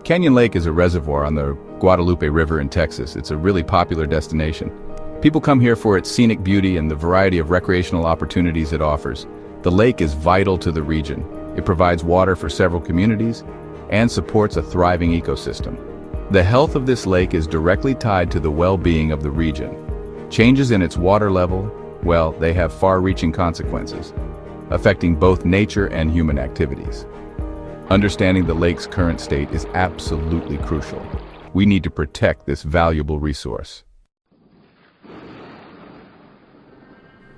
Canyon Lake is a reservoir on the Guadalupe River in Texas. It's a really popular destination. People come here for its scenic beauty and the variety of recreational opportunities it offers. The lake is vital to the region. It provides water for several communities and supports a thriving ecosystem. The health of this lake is directly tied to the well-being of the region. Changes in its water level, well, they have far-reaching consequences, affecting both nature and human activities. Understanding the lake's current state is absolutely crucial. We need to protect this valuable resource.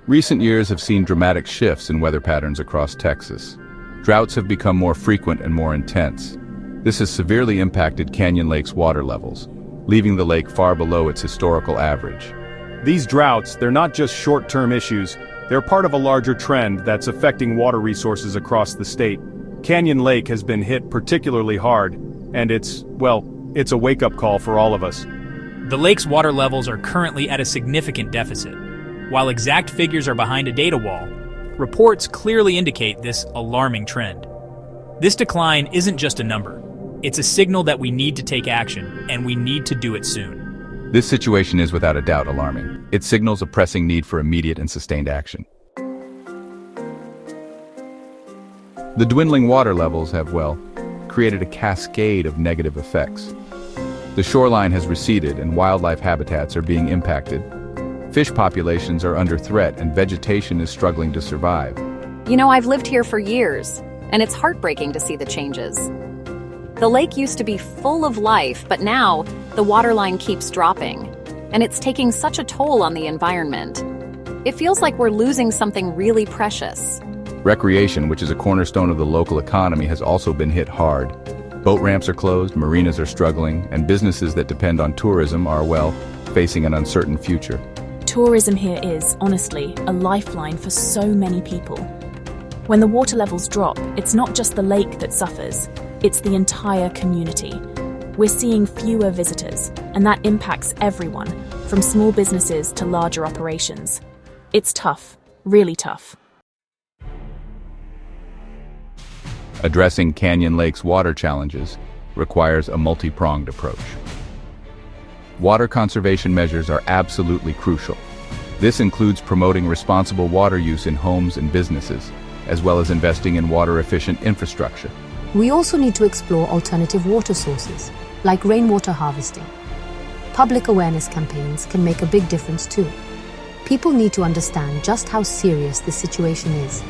Recent years have seen dramatic shifts in weather patterns across Texas. Droughts have become more frequent and more intense. This has severely impacted Canyon Lake's water levels, leaving the lake far below its historical average. These droughts, they're not just short-term issues, they're part of a larger trend that's affecting water resources across the state. Canyon Lake has been hit particularly hard, and it's a wake-up call for all of us. The lake's water levels are currently at a significant deficit. While exact figures are behind a data wall, reports clearly indicate this alarming trend. This decline isn't just a number. It's a signal that we need to take action, and we need to do it soon. This situation is without a doubt alarming. It signals a pressing need for immediate and sustained action. The dwindling water levels have, created a cascade of negative effects. The shoreline has receded and wildlife habitats are being impacted. Fish populations are under threat and vegetation is struggling to survive. I've lived here for years, and it's heartbreaking to see the changes. The lake used to be full of life, but now the waterline keeps dropping, and it's taking such a toll on the environment. It feels like we're losing something really precious. Recreation, which is a cornerstone of the local economy, has also been hit hard. Boat ramps are closed, marinas are struggling, and businesses that depend on tourism are, facing an uncertain future. Tourism here is, honestly, a lifeline for so many people. When the water levels drop, it's not just the lake that suffers, it's the entire community. We're seeing fewer visitors, and that impacts everyone, from small businesses to larger operations. It's tough, really tough. Addressing Canyon Lake's water challenges requires a multi-pronged approach. Water conservation measures are absolutely crucial. This includes promoting responsible water use in homes and businesses, as well as investing in water-efficient infrastructure. We also need to explore alternative water sources, like rainwater harvesting. Public awareness campaigns can make a big difference too. People need to understand just how serious this situation is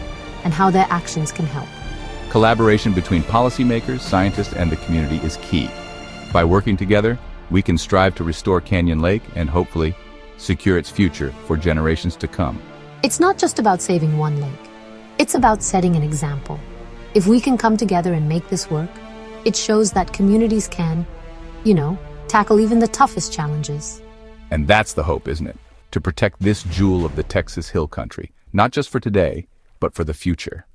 and how their actions can help. Collaboration between policymakers, scientists, and the community is key. By working together, we can strive to restore Canyon Lake and hopefully secure its future for generations to come. It's not just about saving one lake. It's about setting an example. If we can come together and make this work, it shows that communities can, tackle even the toughest challenges. And that's the hope, isn't it? To protect this jewel of the Texas Hill Country, not just for today, but for the future.